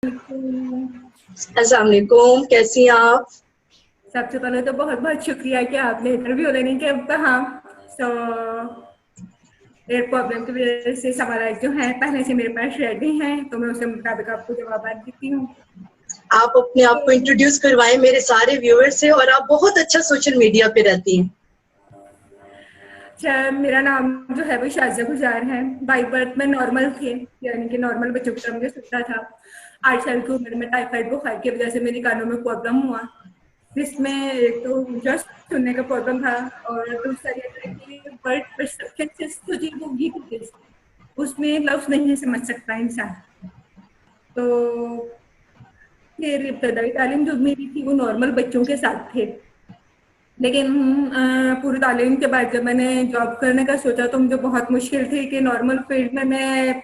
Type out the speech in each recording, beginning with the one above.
अस्सलाम वालेकुम, कैसी हैं आप? सबसे पहले तो बहुत बहुत शुक्रिया कि आपने इंटरव्यू लेने के कहा। सो एयर प्रॉब्लम की वजह से सवाल जो हैं पहले से मेरे पास रेडी हैं, तो मैं उसके मुताबिक आपको जवाब देती हूँ। आप अपने आप को इंट्रोड्यूस करवाएं मेरे सारे व्यूअर्स से। और आप बहुत अच्छा सोशल मीडिया पे रहती हैं। अच्छा, मेरा नाम जो है वो शाज़िया गुजार है। बाई बर्थ में नॉर्मल थी, यानी कि नॉर्मल बच्चों की तरह मुझे सुनता था। 8 साल की उम्र में टाइफाइड बुखार की वजह से मेरी कानों में प्रॉब्लम हुआ, जिसमें एक तो जस्ट सुनने का प्रॉब्लम था, और दूसरा ये था कि वर्ड परसेप्शन जो जी वो वीक होती है, उसमें लफ्ज नहीं समझ सकता इंसान। तो फिर इब्तदाई तालीम जो मेरी थी वो नॉर्मल बच्चों के साथ थे, लेकिन पूरी तालीम के बाद जब मैंने जॉब करने का सोचा तो मुझे बहुत मुश्किल थी कि नॉर्मल फील्ड में मैं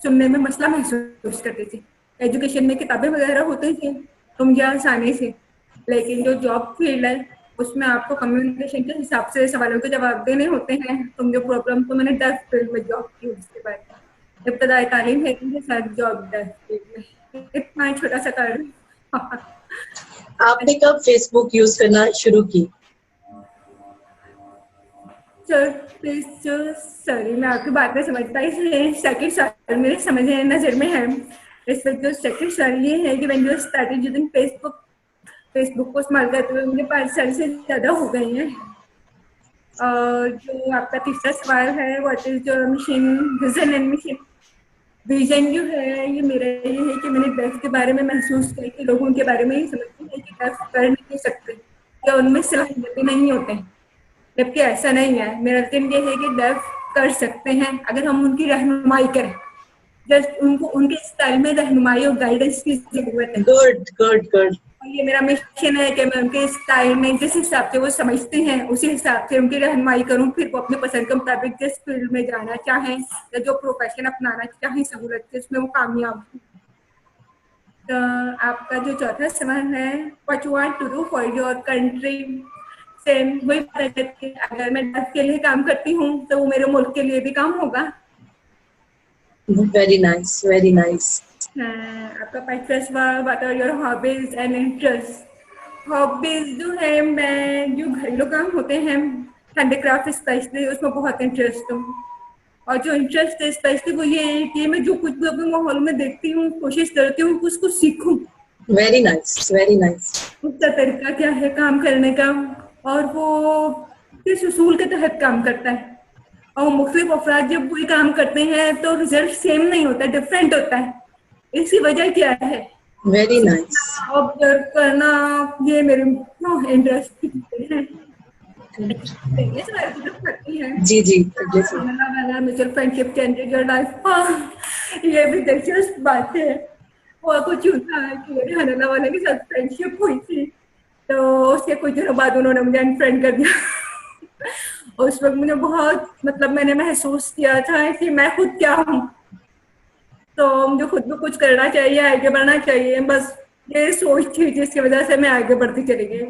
सुनने में मसला महसूस करती थी। एजुकेशन में किताबें वगैरह होती थी तो मुझे आसानी से, लेकिन जो जॉब फील्ड है उसमें आपको कम्युनिकेशन के हिसाब से सवालों के जवाब देने होते हैं, तो मुझे प्रॉब्लम, तो मैंने डेफ फील्ड में जॉब की। उसके बाद इब्तदाई तालीम है के साथ जॉब डेफ फील्ड में। इतना छोटा सा कारण। आपने कब फेसबुक यूज करना शुरू की? सॉरी, मैं आपकी बात नहीं समझ पाई। सेकंड सवाल मेरे समझ नजर में है। इस वक्त जो सेकंड सवाल ये है कि when you started using Facebook को इस्तेमाल करते हुए मुझे 5 साल से ज्यादा हो गई हैं। और जो आपका तीसरा सवाल है, what is your machine vision and machine vision, जो है ये मेरा ये है कि मैंने डेफ के बारे में महसूस किया कि लोगों के बारे में ही समझती है कि डेफ कर नहीं सकते या उनमें सलाहियतें नहीं होते, जबकि ऐसा नहीं है। मेरा यकीन ये है कि डेफ कर सकते हैं अगर हम उनकी रहनुमाई करें। जस्ट उनको उनके स्टाइल में रहनुमाई और गाइडेंस की जरूरत है। Good good good. और ये मेरा मिशन है कि मैं उनके स्टाइल में जिस हिसाब से वो समझते हैं उसी हिसाब से उनकी रहनुमाई करूं, फिर वो अपने पसंद के मुताबिक जिस फील्ड में जाना चाहें या जो प्रोफेशन अपनाना चाहें सहूलत से, उसमें वो कामयाब हो। तो आपका जो चौथा सवाल है, what you want to do for your country, same वही बात है कि अगर मैं डेफ के लिए काम करती हूँ तो वो मेरे मुल्क के लिए भी काम होगा। Very nice, very nice. आपका पांचवा सवाल, what are your hobbies and interest. Hobbies जो है, मैं जो घरेलू काम होते हैं हैंडीक्राफ्ट स्पेशली उसमें बहुत इंटरेस्ट हूँ। और जो इंटरेस्ट है स्पेशली वो ये है कि मैं जो कुछ भी अपने माहौल में देखती हूँ कोशिश करती हूँ कि उसको सीखूं। Very nice, very nice. उसका तरीका क्या है काम करने का, और वो किस उसूल के तहत काम करता है, और मुख्तलिफ अफराद जब वही काम करते हैं तो रिजल्ट सेम नहीं होता, डिफरेंट होता है। इसकी वजह क्या है? Very nice. ऑब्जर्व करना, ये मेरे इंटरेस्ट की चीजें हैं। ये सारी चीजें करती हैं। जी जी, अगले से। Mutual friendship changes your life, हाँ ये भी दिलचस्प बात है। वो कुछ होता है कि मेरे हनाना वाले के साथ फ्रेंडशिप हुई थी, तो उसके कुछ दिनों बाद उन्होंने मुझे अनफ्रेंड कर दिया। उस वक्त मुझे बहुत, मतलब मैंने महसूस किया था कि मैं खुद क्या हूँ, तो मुझे खुद भी कुछ करना चाहिए, आगे बढ़ना चाहिए, बस ये सोच थी जिसकी वजह से मैं आगे बढ़ती चली गई।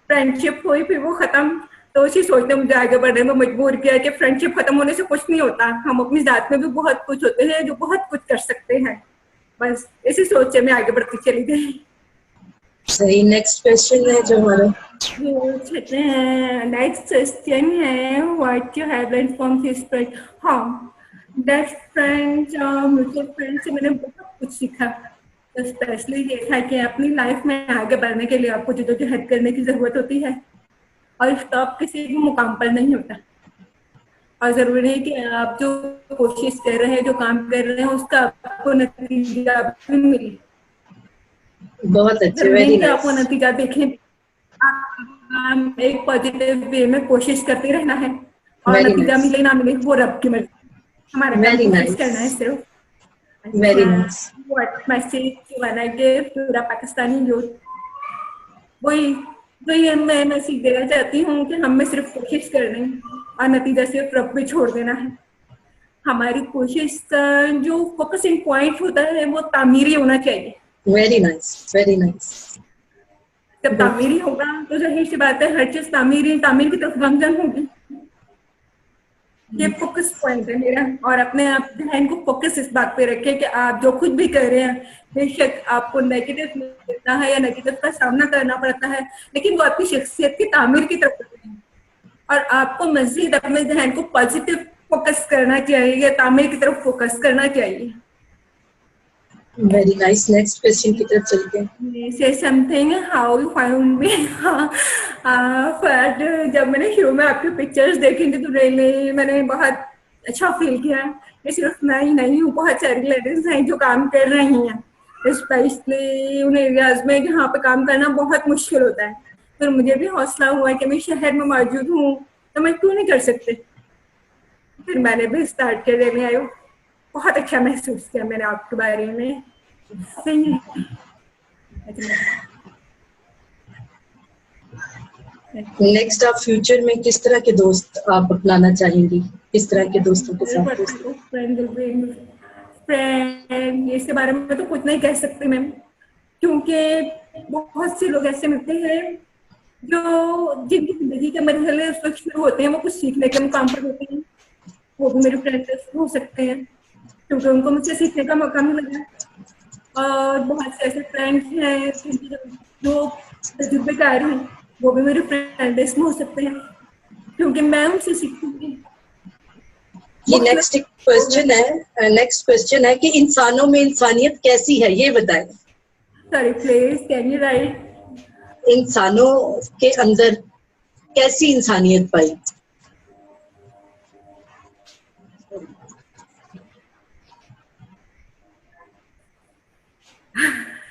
फ्रेंडशिप हुई, फिर वो खत्म, तो उसी सोच ने मुझे आगे बढ़ने में मजबूर किया कि फ्रेंडशिप खत्म होने से कुछ नहीं होता, हम अपनी जात में भी बहुत कुछ होते हैं जो बहुत कुछ कर सकते हैं। बस इसी सोच से मैं आगे बढ़ती चली गई। सही। नेक्स्ट क्वेश्चन है जो हमारा। नेक्स्ट क्वेश्चन है, what you have learn from his friend. हाँ, बेस्ट फ्रेंड, म्यूचुअल फ्रेंड से मैंने बहुत कुछ सीखा। तो स्पेशली ये था कि अपनी लाइफ में आगे बढ़ने के लिए आपको जद्दोजहद करने की जरूरत होती है, और स्टॉप किसी भी मुकाम पर नहीं होता। और जरूरी है कि आप जो कोशिश कर रहे हैं, जो काम कर रहे हैं, उसका आपको नतीजा भी मिले। बहुत अच्छे, जरूरी वेरी है कि आपको नाइस। नतीजा देखें। आप एक पॉजिटिव वे में कोशिश करते रहना है, और वेरी नतीजा नाइस, मिले ना मिले वो रब की मर्जी, हमारा काम वेरी कोशिश नाइस, करना है सिर्फ। वेरी अच्छा, नाइस। व्हाट मैसेज वाना गिव पूरा पाकिस्तानी यूथ, वही वही मैं मैसेज देना चाहती हूँ कि हमें सिर्फ कोशिश करनी है और नतीजा सिर्फ रब पे छोड़ देना है। हमारी कोशिश का जो फोकसिंग पॉइंट होता है वो तामीरी होना चाहिए। Very nice, very nice. जब तामीरी होगा तो जाहिर सी बात है हर चीज तामीर की तरफ गमजन होगी। ये फोकस पॉइंट है मेरा। और अपने आप ध्यान को फोकस इस बात पे रखें कि आप जो कुछ भी कर रहे हैं, बेशक आपको नेगेटिव मिलता है या नेगेटिव का सामना करना पड़ता है, लेकिन वो आपकी शख्सियत की तामीर की तरफ है। और आपको मजीद अपने ध्यान को पॉजिटिव फोकस करना चाहिए या तामीर की तरफ फोकस करना चाहिए। वेरी नाइस, नेक्स्ट क्वेश्चन की तरफ चलते हैं। से something how you found me. But जब मैंने शुरू में आपकी पिक्चर्स देखी थी तो रियली मैंने बहुत अच्छा फील किया कि सिर्फ मैं ही नहीं हूँ, बहुत सारी लेडीज हैं जो काम कर रही हैं, स्पेशली उन एरियाज में जहाँ पे काम करना बहुत मुश्किल होता है। फिर मुझे भी हौसला हुआ कि मैं शहर में मौजूद हूँ तो मैं क्यों नहीं कर सकती। फिर मैंने भी स्टार्ट कर देने आई। बहुत अच्छा महसूस किया मैंने आपके बारे में। सही है। नेक्स्ट, आप फ्यूचर में किस तरह के दोस्त आप अपनाना चाहेंगी, किस तरह के दोस्तों के साथ? फ्रेंड इसके बारे में तो कुछ नहीं कह सकती मैम, क्योंकि बहुत से लोग ऐसे मिलते हैं जो जिनकी जिंदगी के मरहले उस वक्त शुरू होते हैं, वो कुछ सीखने के मुकाम पर होते हैं, वो भी मेरे फ्रेंड्स हो सकते हैं क्योंकि उनको मुझसे सीखने का मौका मिला। और बहुत से ऐसे फ्रेंड्स हैं जो तजुर्बेकार हैं, वो भी मेरे फ्रेंड लिस्ट में हो सकते हैं क्योंकि मैं उनसे सीखूंगी। ये नेक्स्ट क्वेश्चन है कि इंसानों में इंसानियत कैसी है, ये बताएं। Sorry please can you right. इंसानों के अंदर कैसी इंसानियत पाई?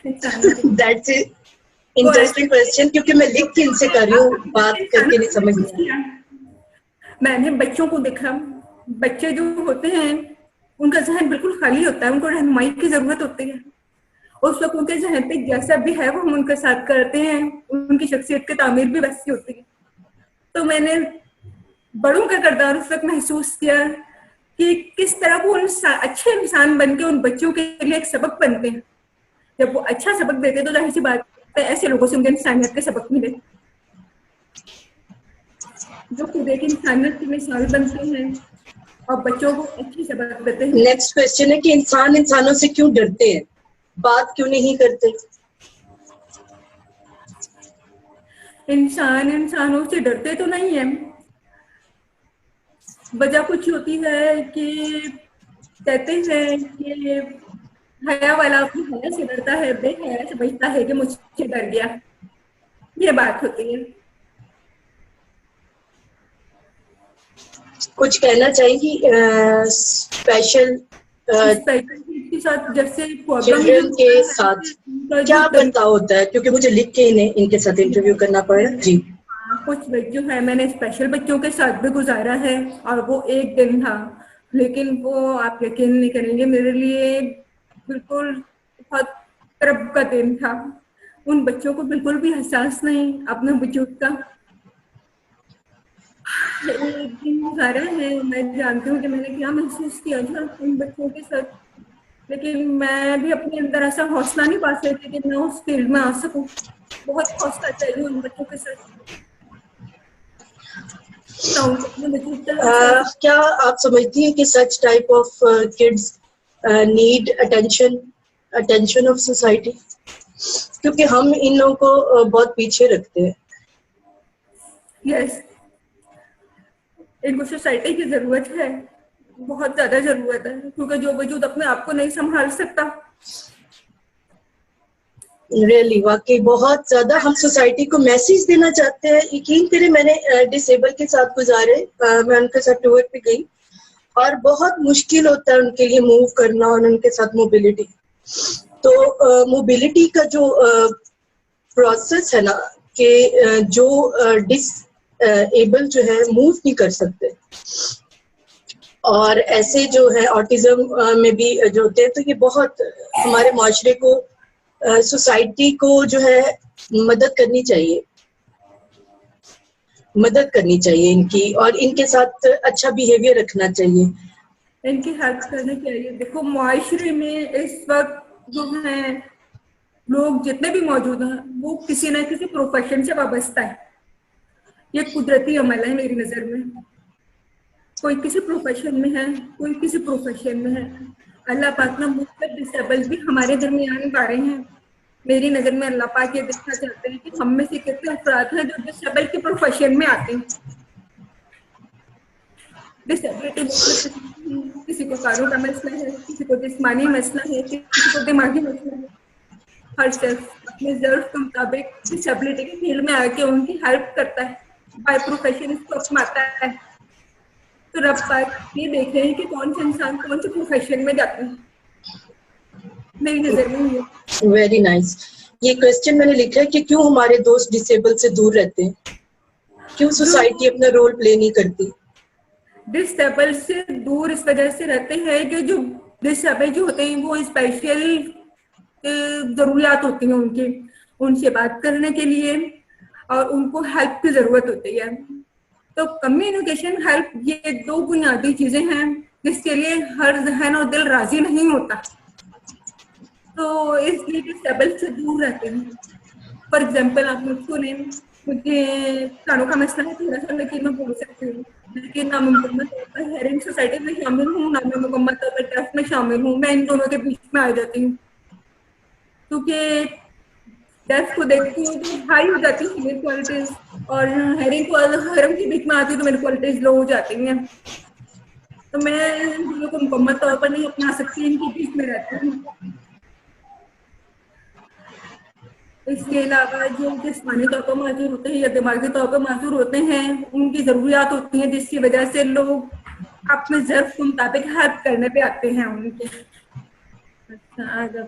दैट्स इंटरेस्टिंग क्वेश्चन, क्योंकि मैं लिख के इनसे कर रही हूँ, बात करके नहीं समझ में। मैंने बच्चों को देखा, बच्चे जो होते हैं उनका जहन बिल्कुल खाली होता है, उनको रहनुमाई की जरूरत होती है। उस वक्त उनके जहन पे जैसा भी है वो हम उनके साथ करते हैं, उनकी शख्सियत की तामीर भी वैसी होती है। तो मैंने बड़ों का किरदार उस वक्त महसूस किया कि किस तरह वो अच्छे इंसान बन के उन बच्चों के लिए एक सबक बनते हैं। जब वो अच्छा सबक देते तो जाहिर सी बात है ऐसे लोगों से उनके इंसानियत के सबक मिले, जो खुद एक इंसानियत की मिसाल बनते हैं और बच्चों को अच्छी सबक देते हैं। नेक्स्ट क्वेश्चन है कि इंसान इंसानों से क्यों डरते हैं, बात क्यों नहीं करते? इंसान इंसानों से डरते तो नहीं है, वजह कुछ होती है कि कहते हैं कि हया वाला अपनी हया से डरता है, बेहया से बचता है कि मुझसे डर गया, ये बात होती है। कुछ कहना चाहेंगी स्पेशल के साथ, जैसे चिल्ड्रन के साथ क्या बर्ताव होता है, क्योंकि मुझे लिख के इनके साथ इंटरव्यू करना पड़ा जी। कुछ जो है मैंने स्पेशल बच्चों के साथ भी गुजारा है और वो एक दिन था, लेकिन वो आप यकीन नहीं करेंगे मेरे लिए बिल्कुल बहुत तरब का दिन था। उन बच्चों को बिल्कुल भी एहसास नहीं अपने वजूद का। एक दिन गुजारा है, मैं जानती हूँ कि मैंने क्या महसूस किया था उन बच्चों के साथ, लेकिन मैं भी अपने अंदर ऐसा हौसला नहीं पा सकती कि मैं उस फील्ड में आ सकूं। बहुत हौसला चाहिए उन बच्चों के साथ। क्या आप समझती हैं कि such type of kids need attention of society, क्योंकि हम इन लोगों को बहुत पीछे रखते हैं? यस, इनको सोसाइटी की जरूरत है, बहुत ज्यादा जरूरत है, क्योंकि जो वजूद अपने आप को नहीं संभाल सकता। रियली वाकई बहुत ज्यादा हम सोसाइटी को मैसेज देना चाहते हैं। यकीन करें, मैंने डिसेबल के साथ गुजारे, मैं उनके साथ टूर पे गई और बहुत मुश्किल होता है उनके लिए मूव करना और उनके साथ मोबिलिटी। तो मोबिलिटी का जो प्रोसेस है ना, कि जो डिसेबल जो है मूव नहीं कर सकते, और ऐसे जो है ऑटिज्म में भी जो होते हैं, तो ये बहुत हमारे माशरे को, सोसाइटी को जो है मदद करनी चाहिए इनकी, और इनके साथ अच्छा बिहेवियर रखना चाहिए, इनकी हेल्प करनी चाहिए। देखो माशरे में इस वक्त जो है लोग जितने भी मौजूद हैं वो किसी न किसी प्रोफेशन से वाबस्ता है। ये कुदरती अमल है मेरी नजर में। कोई किसी प्रोफेशन में है, कोई किसी प्रोफेशन में है। अल्लाह पाक ना मुख्तलिफ डिसेबल भी हमारे दरमियान आ रहे हैं। मेरी नज़र में अल्लाह पाक ये देखना चाहते हैं कि हम में से कितने अफराद हैं जो डिसेबल के प्रोफेशन में आते हैं। डिसेबिलिटी मुख्तलिफ, किसी को कानों का मसला है, किसी को जिस्मानी मसला है, किसी को दिमागी मसला है। हर शख्स अपने ज़रूरत के मुताबिक डिसेबिलिटी के फील्ड में आके उनकी हेल्प करता है, बाय प्रोफेशन इसको अपनाता है। तो रब पाक ये देख रहे हैं कि कौन सा इंसान कौन से प्रोफेशन में जाता है। मेरी नजर में ये वेरी नाइस। ये क्वेश्चन मैंने लिखा है कि क्यों हमारे दोस्त डिसेबल से दूर रहते हैं, क्यों सोसाइटी अपना रोल प्ले नहीं करती? डिसेबल से दूर इस वजह से रहते हैं कि जो डिसेबल जो होते हैं वो स्पेशल जरूरियात होती हैं उनकी, उनसे बात करने के लिए और उनको हेल्प की जरूरत होती है। तो कम्युनिकेशन, हेल्प, ये दो बुनियादी चीजें हैं जिसके लिए हर जहन और दिल राजी नहीं होता। तो इसलिए डिसेबल से दूर रहते हैं। फॉर एग्जाम्पल आप मुझको ने, मुझे कानों का मसला है थोड़ा सा, लेकिन मैं बोल सकती हूँ, लेकिन ना मैं मुकम्मल तौर पर हेयरिंग सोसाइटी में शामिल हूँ, ना मैं मुकम्मल तौर पर डेफ में शामिल हूँ। मैं इन दोनों के बीच में आ जाती हूँ, क्योंकि डेफ को देखती हूँ तो हाई हो जाती है मेरी क्वालिटीज, और हेयरिंग के बीच में आती है तो मेरी क्वालिटीज लो हो जाती हैं। तो मैं इन दोनों को मुकम्मल तौर पर नहीं अपना सकती, इनके बीच में रहती हूँ। इसके अलावा जो जिस्मानी तौर पर माजूर होते हैं या दिमागी तौर पर माजूर होते हैं, उनकी ज़रूरियात होती हैं जिसकी वजह से लोग अपने ज़रूरत के मुताबिक हेल्प करने पे आते हैं उनके। अच्छा, आज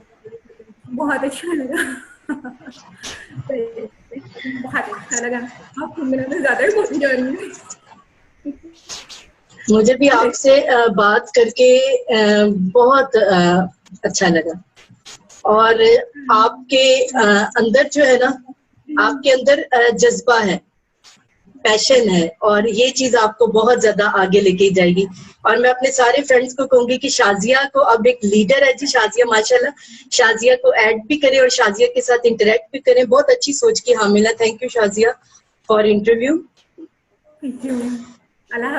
बहुत अच्छा लगा। बहुत अच्छा लगा, आपको मिला तो ज़्यादा ही बोली जा रही है। मुझे भी आपसे बात करके बहुत अच्छा लगा। और आपके अंदर जो है ना, आपके अंदर जज्बा है, पैशन है, और ये चीज आपको बहुत ज्यादा आगे लेके जाएगी। और मैं अपने सारे फ्रेंड्स को कहूंगी कि शाजिया को अब एक लीडर है जी, शाजिया माशाल्लाह, शाजिया को ऐड भी करें और शाजिया के साथ इंटरेक्ट भी करें। बहुत अच्छी सोच की Hamila. Thank you Shazia for interview. Thank you. Allah